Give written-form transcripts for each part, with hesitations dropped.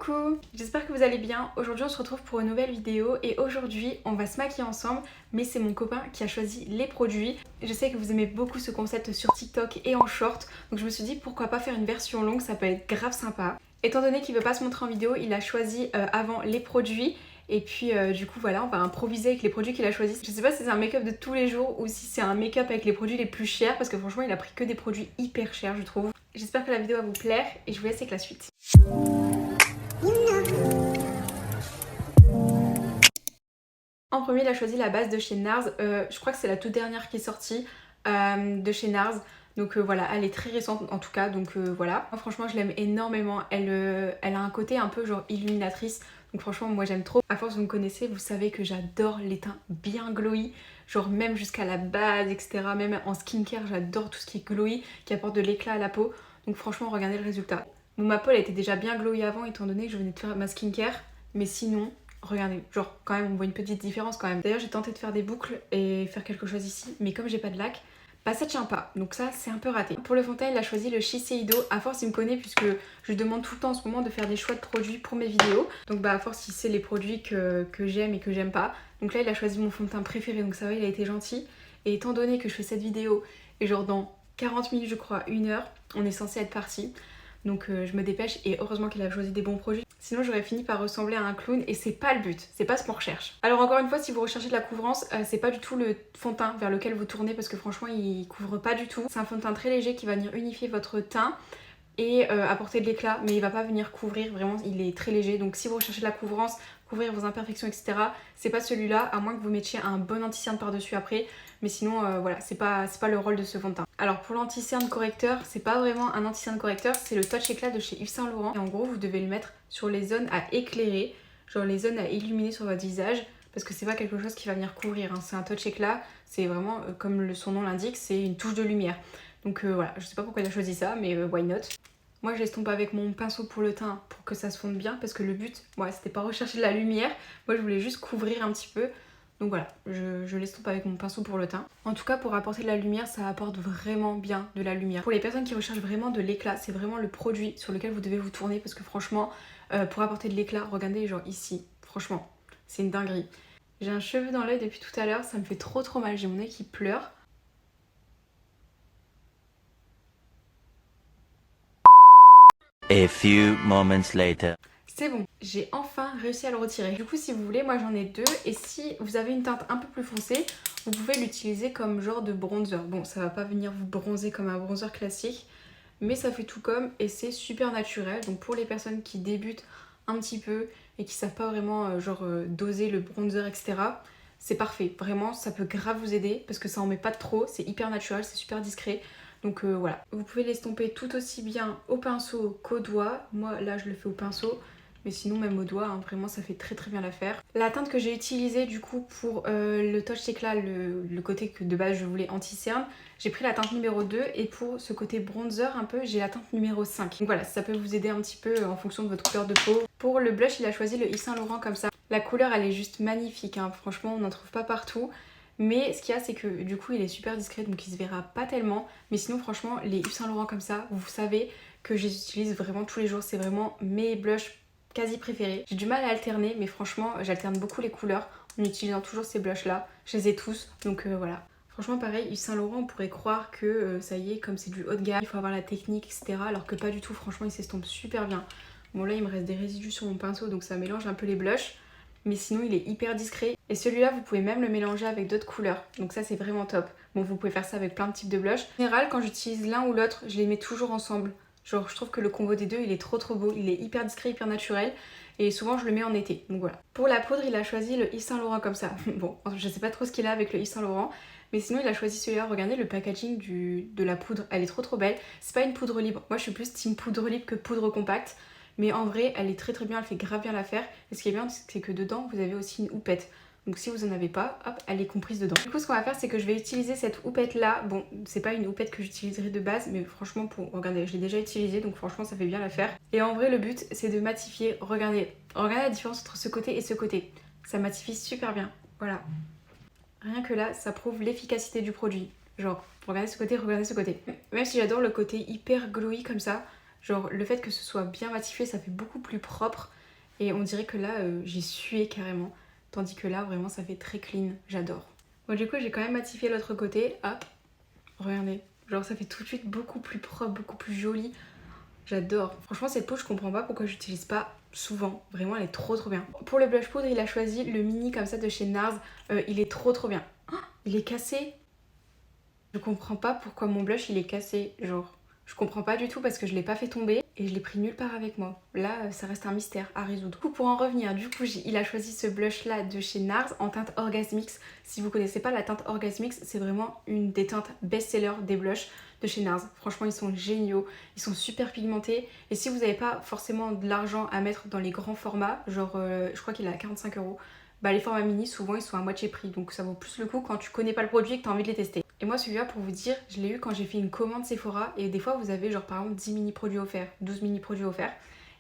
Coucou, j'espère que vous allez bien. Aujourd'hui on se retrouve pour une nouvelle vidéo et aujourd'hui on va se maquiller ensemble, mais c'est mon copain qui a choisi les produits. Je sais que vous aimez beaucoup ce concept sur TikTok et en short, donc je me suis dit pourquoi pas faire une version longue, ça peut être grave sympa. Étant donné qu'il veut pas se montrer en vidéo, il a choisi avant les produits. Et puis du coup voilà, on va improviser avec les produits qu'il a choisis. Je sais pas si c'est un make-up de tous les jours ou si c'est un make-up avec les produits les plus chers, parce que franchement il a pris que des produits hyper chers je trouve. J'espère que la vidéo va vous plaire et je vous laisse avec la suite. En premier, il a choisi la base de chez NARS. Je crois que c'est la toute dernière qui est sortie de chez NARS. Donc voilà, elle est très récente en tout cas. Donc voilà. Moi, franchement, je l'aime énormément. Elle a un côté un peu genre illuminatrice. Donc franchement, moi j'aime trop. À force, vous me connaissez, vous savez que j'adore les teints bien glowy. Genre même jusqu'à la base, etc. Même en skincare, j'adore tout ce qui est glowy, qui apporte de l'éclat à la peau. Donc franchement, regardez le résultat. Bon, ma peau elle était déjà bien glowy avant étant donné que je venais de faire ma skincare. Mais sinon, regardez, genre quand même on voit une petite différence quand même. D'ailleurs j'ai tenté de faire des boucles et faire quelque chose ici, mais comme j'ai pas de lac, bah ça tient pas, donc ça c'est un peu raté. Pour le fond de teint il a choisi le Shiseido. À force il me connaît puisque je lui demande tout le temps en ce moment de faire des choix de produits pour mes vidéos. Donc bah à force il sait les produits que j'aime et que j'aime pas. Donc là il a choisi mon fond de teint préféré, donc ça va, il a été gentil. Et étant donné que je fais cette vidéo et genre dans 40 minutes je crois, 1 heure, on est censé être parti. Donc je me dépêche et heureusement qu'il a choisi des bons produits. Sinon j'aurais fini par ressembler à un clown et c'est pas le but, c'est pas ce qu'on recherche. Alors encore une fois, si vous recherchez de la couvrance, c'est pas du tout le fond de teint vers lequel vous tournez parce que franchement il couvre pas du tout. C'est un fond de teint très léger qui va venir unifier votre teint et apporter de l'éclat, mais il va pas venir couvrir, vraiment il est très léger. Donc si vous recherchez de la couvrance, couvrir vos imperfections, etc., c'est pas celui-là, à moins que vous mettiez un bon anti-cerne par-dessus après. Mais sinon, voilà, c'est pas le rôle de ce fond de teint. Alors pour l'anti-cerne correcteur, c'est pas vraiment un anti-cerne correcteur, c'est le Touch Éclat de chez Yves Saint Laurent. Et en gros, vous devez le mettre sur les zones à éclairer, genre les zones à illuminer sur votre visage, parce que c'est pas quelque chose qui va venir couvrir, hein. C'est un Touch Éclat, c'est vraiment, comme son nom l'indique, c'est une touche de lumière. Donc voilà, je sais pas pourquoi il a choisi ça, mais why not. Moi je l'estompe avec mon pinceau pour le teint pour que ça se fonde bien, parce que le but, c'était pas rechercher de la lumière, moi je voulais juste couvrir un petit peu. Donc voilà, je l'estompe avec mon pinceau pour le teint. En tout cas, pour apporter de la lumière, ça apporte vraiment bien de la lumière. Pour les personnes qui recherchent vraiment de l'éclat, c'est vraiment le produit sur lequel vous devez vous tourner, parce que franchement, pour apporter de l'éclat, regardez genre ici, franchement, c'est une dinguerie. J'ai un cheveu dans l'œil depuis tout à l'heure, ça me fait trop mal, j'ai mon œil qui pleure. A few moments later. C'est bon, j'ai enfin réussi à le retirer. Du coup, si vous voulez, moi j'en ai deux. Et si vous avez une teinte un peu plus foncée, vous pouvez l'utiliser comme genre de bronzer. Bon, ça va pas venir vous bronzer comme un bronzer classique, mais ça fait tout comme et c'est super naturel. Donc pour les personnes qui débutent un petit peu et qui savent pas vraiment doser le bronzer, etc., c'est parfait. Vraiment, ça peut grave vous aider parce que ça en met pas trop. C'est hyper naturel, c'est super discret. Donc voilà, vous pouvez l'estomper tout aussi bien au pinceau qu'au doigt. Moi là je le fais au pinceau, mais sinon même au doigt, hein, vraiment ça fait très bien l'affaire. La teinte que j'ai utilisée du coup pour le Touch Éclat, le côté que de base je voulais anti-cerne, j'ai pris la teinte numéro 2 et pour ce côté bronzer un peu, j'ai la teinte numéro 5. Donc voilà, ça peut vous aider un petit peu en fonction de votre couleur de peau. Pour le blush, il a choisi le Yves Saint Laurent comme ça. La couleur elle est juste magnifique, hein. Franchement on n'en trouve pas partout. Mais ce qu'il y a, c'est que du coup il est super discret, donc il se verra pas tellement. Mais sinon franchement les Yves Saint Laurent comme ça, vous savez que je les utilise vraiment tous les jours. C'est vraiment mes blushs quasi préférés. J'ai du mal à alterner, mais franchement j'alterne beaucoup les couleurs en utilisant toujours ces blushs là. Je les ai tous, donc voilà. Franchement pareil, Yves Saint Laurent on pourrait croire que ça y est, comme c'est du haut de gamme, il faut avoir la technique, etc. Alors que pas du tout, franchement il s'estompe super bien. Bon là il me reste des résidus sur mon pinceau, donc ça mélange un peu les blushs. Mais sinon il est hyper discret. Et celui-là vous pouvez même le mélanger avec d'autres couleurs. Donc ça c'est vraiment top. Bon vous pouvez faire ça avec plein de types de blush. En général quand j'utilise l'un ou l'autre, je les mets toujours ensemble. Genre je trouve que le combo des deux il est trop beau. Il est hyper discret, hyper naturel. Et souvent je le mets en été. Donc voilà. Pour la poudre il a choisi le Yves Saint Laurent comme ça. Bon je sais pas trop ce qu'il a avec le Yves Saint Laurent. Mais sinon il a choisi celui-là. Regardez le packaging de la poudre. Elle est trop belle. C'est pas une poudre libre. Moi je suis plus team poudre libre que poudre compacte. Mais en vrai, elle est très bien, elle fait grave bien l'affaire. Et ce qui est bien, c'est que dedans, vous avez aussi une houppette. Donc si vous en avez pas, hop, elle est comprise dedans. Du coup, ce qu'on va faire, c'est que je vais utiliser cette houppette là. Bon, c'est pas une houppette que j'utiliserai de base, mais franchement, regardez, je l'ai déjà utilisée, donc franchement, ça fait bien l'affaire. Et en vrai, le but, c'est de matifier. Regardez la différence entre ce côté et ce côté. Ça matifie super bien. Voilà. Rien que là, ça prouve l'efficacité du produit. Genre, regardez ce côté, regardez ce côté. Même si j'adore le côté hyper glowy comme ça, Genre le fait que ce soit bien matifié, ça fait beaucoup plus propre. Et on dirait que là, j'ai sué carrément. Tandis que là, vraiment, ça fait très clean. J'adore. Bon, du coup, j'ai quand même matifié l'autre côté. Ah, regardez. Genre, ça fait tout de suite beaucoup plus propre, beaucoup plus joli. J'adore. Franchement, cette peau, je comprends pas pourquoi j'utilise pas souvent. Vraiment, elle est trop trop bien. Pour le blush poudre, il a choisi le mini comme ça de chez NARS. Il est trop trop bien. Oh, il est cassé. Je comprends pas pourquoi mon blush, il est cassé. Genre, je comprends pas du tout parce que je l'ai pas fait tomber et je l'ai pris nulle part avec moi. Là, ça reste un mystère à résoudre. Du coup, pour en revenir, il a choisi ce blush là de chez NARS en teinte Orgasmix. Si vous connaissez pas la teinte Orgasmix, c'est vraiment une des teintes best-seller des blushs de chez NARS. Franchement, ils sont géniaux, ils sont super pigmentés. Et si vous n'avez pas forcément de l'argent à mettre dans les grands formats, genre je crois qu'il est à 45 €, bah les formats mini, souvent ils sont à moitié prix. Donc ça vaut plus le coup quand tu connais pas le produit et que tu as envie de les tester. Et moi celui-là, pour vous dire, je l'ai eu quand j'ai fait une commande Sephora. Et des fois vous avez genre par exemple 10 mini produits offerts, 12 mini produits offerts.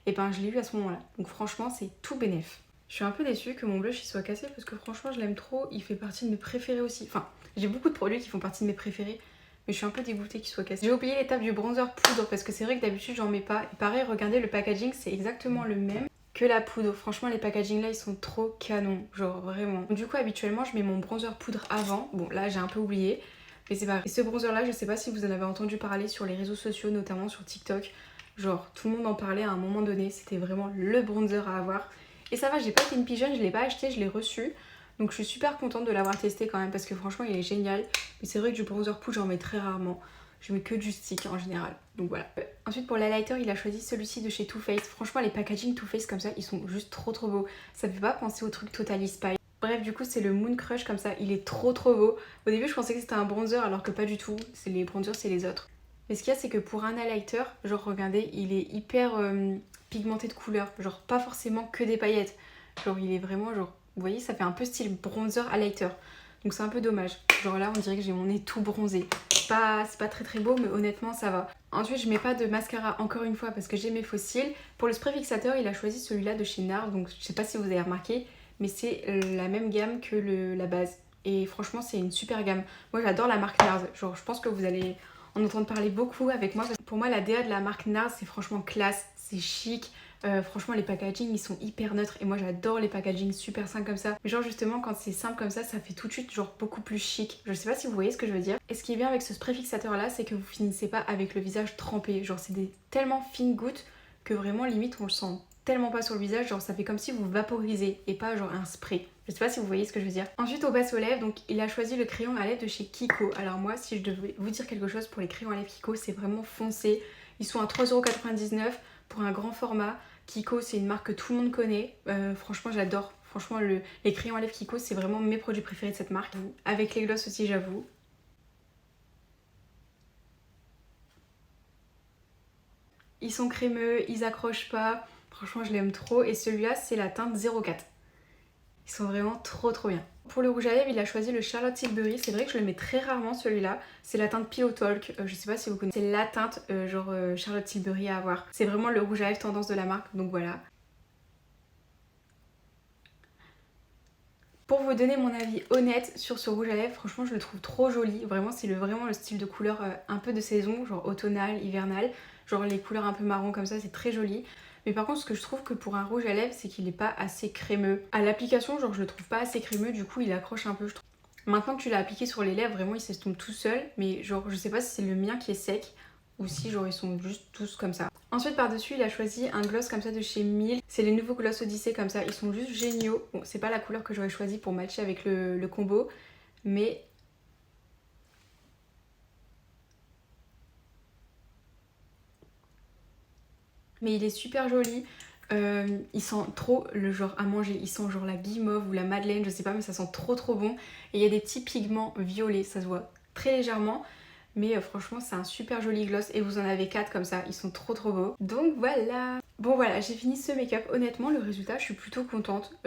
Et ben je l'ai eu à ce moment-là. Donc franchement c'est tout bénef. Je suis un peu déçue que mon blush il soit cassé parce que franchement je l'aime trop. Il fait partie de mes préférés aussi. Enfin, j'ai beaucoup de produits qui font partie de mes préférés. Mais je suis un peu dégoûtée qu'il soit cassé. J'ai oublié l'étape du bronzer poudre parce que c'est vrai que d'habitude j'en mets pas. Et pareil, regardez, le packaging c'est exactement le même que la poudre. Franchement les packaging là ils sont trop canons, genre vraiment. Du coup habituellement je mets mon bronzer poudre avant. Bon là j'ai un peu oublié, mais c'est pas grave. Et ce bronzer là, je sais pas si vous en avez entendu parler sur les réseaux sociaux, notamment sur TikTok. Genre tout le monde en parlait à un moment donné, c'était vraiment le bronzer à avoir. Et ça va, j'ai pas été une pigeonne, je l'ai pas acheté, je l'ai reçu. Donc je suis super contente de l'avoir testé quand même parce que franchement il est génial. Mais c'est vrai que du bronzer poudre j'en mets très rarement. Je mets que du stick en général. Donc voilà. Ensuite pour l'highlighter, il a choisi celui-ci de chez Too Faced. Franchement les packaging Too Faced comme ça, ils sont juste trop trop beaux. Ça me fait pas penser au truc Totally Spice. Bref, du coup c'est le Moon Crush comme ça, il est trop trop beau. Au début je pensais que c'était un bronzer alors que pas du tout. C'est les bronzers, c'est les autres. Mais ce qu'il y a c'est que pour un highlighter, genre regardez, il est hyper pigmenté de couleurs. Genre pas forcément que des paillettes. Genre il est vraiment genre, vous voyez, ça fait un peu style bronzer highlighter. Donc c'est un peu dommage. Genre là on dirait que j'ai mon nez tout bronzé. C'est pas très très beau mais honnêtement ça va. Ensuite je mets pas de mascara encore une fois parce que j'ai mes faux cils. Pour le spray fixateur il a choisi celui-là de chez NARS. Donc je sais pas si vous avez remarqué mais c'est la même gamme que la base. Et franchement c'est une super gamme. Moi j'adore la marque NARS. Genre je pense que vous allez en entendre parler beaucoup avec moi. Pour moi la DA de la marque NARS c'est franchement classe, c'est chic. Franchement les packaging ils sont hyper neutres et moi j'adore les packaging super simples comme ça. Mais genre justement quand c'est simple comme ça fait tout de suite genre beaucoup plus chic. Je sais pas si vous voyez ce que je veux dire. Et ce qui est bien avec ce spray fixateur là c'est que vous finissez pas avec le visage trempé. Genre c'est des tellement fines gouttes que vraiment limite on le sent tellement pas sur le visage. Genre ça fait comme si vous vaporisez et pas genre un spray. Je sais pas si vous voyez ce que je veux dire. Ensuite au bas aux lèvres, donc il a choisi le crayon à lèvres de chez Kiko. Alors moi si je devais vous dire quelque chose pour les crayons à lèvres Kiko, c'est vraiment foncé. Ils sont à 3,99 € pour un grand format. Kiko c'est une marque que tout le monde connaît, franchement j'adore. Franchement les crayons à lèvres Kiko c'est vraiment mes produits préférés de cette marque. Avec les gloss aussi j'avoue. Ils sont crémeux, ils accrochent pas, franchement je l'aime trop. Et celui-là c'est la teinte 04. Ils sont vraiment trop trop bien. Pour le rouge à lèvres, il a choisi le Charlotte Tilbury. C'est vrai que je le mets très rarement celui-là. C'est la teinte Pillow Talk. Je sais pas si vous connaissez. C'est la teinte Charlotte Tilbury à avoir. C'est vraiment le rouge à lèvres tendance de la marque. Donc voilà. Pour vous donner mon avis honnête sur ce rouge à lèvres, franchement je le trouve trop joli. Vraiment c'est vraiment le style de couleur un peu de saison, genre automnal, hivernal. Genre les couleurs un peu marron comme ça, c'est très joli. Mais par contre ce que je trouve que pour un rouge à lèvres c'est qu'il n'est pas assez crémeux. À l'application genre je le trouve pas assez crémeux, du coup il accroche un peu je trouve. Maintenant que tu l'as appliqué sur les lèvres vraiment il s'estompe tout seul. Mais genre je sais pas si c'est le mien qui est sec ou si genre ils sont juste tous comme ça. Ensuite par dessus il a choisi un gloss comme ça de chez Miel. C'est les nouveaux gloss Odyssey comme ça, ils sont juste géniaux. Bon c'est pas la couleur que j'aurais choisi pour matcher avec le combo. Mais il est super joli. Il sent trop le genre à manger, il sent genre la guimauve ou la madeleine, je sais pas mais ça sent trop trop bon. Et il y a des petits pigments violets, ça se voit très légèrement. Mais franchement c'est un super joli gloss et vous en avez 4 comme ça, ils sont trop trop beaux. Donc voilà. Bon voilà, j'ai fini ce make-up. Honnêtement le résultat je suis plutôt contente.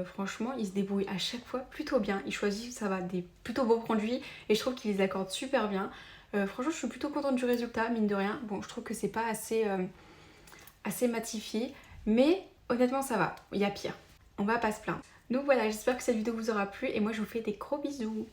Franchement il se débrouille à chaque fois plutôt bien. Il choisit ça va des plutôt beaux produits et je trouve qu'il les accorde super bien. Franchement je suis plutôt contente du résultat mine de rien. Bon je trouve que c'est pas assez matifié mais honnêtement ça va, il y a pire. On va pas se plaindre. Donc voilà, j'espère que cette vidéo vous aura plu et moi je vous fais des gros bisous.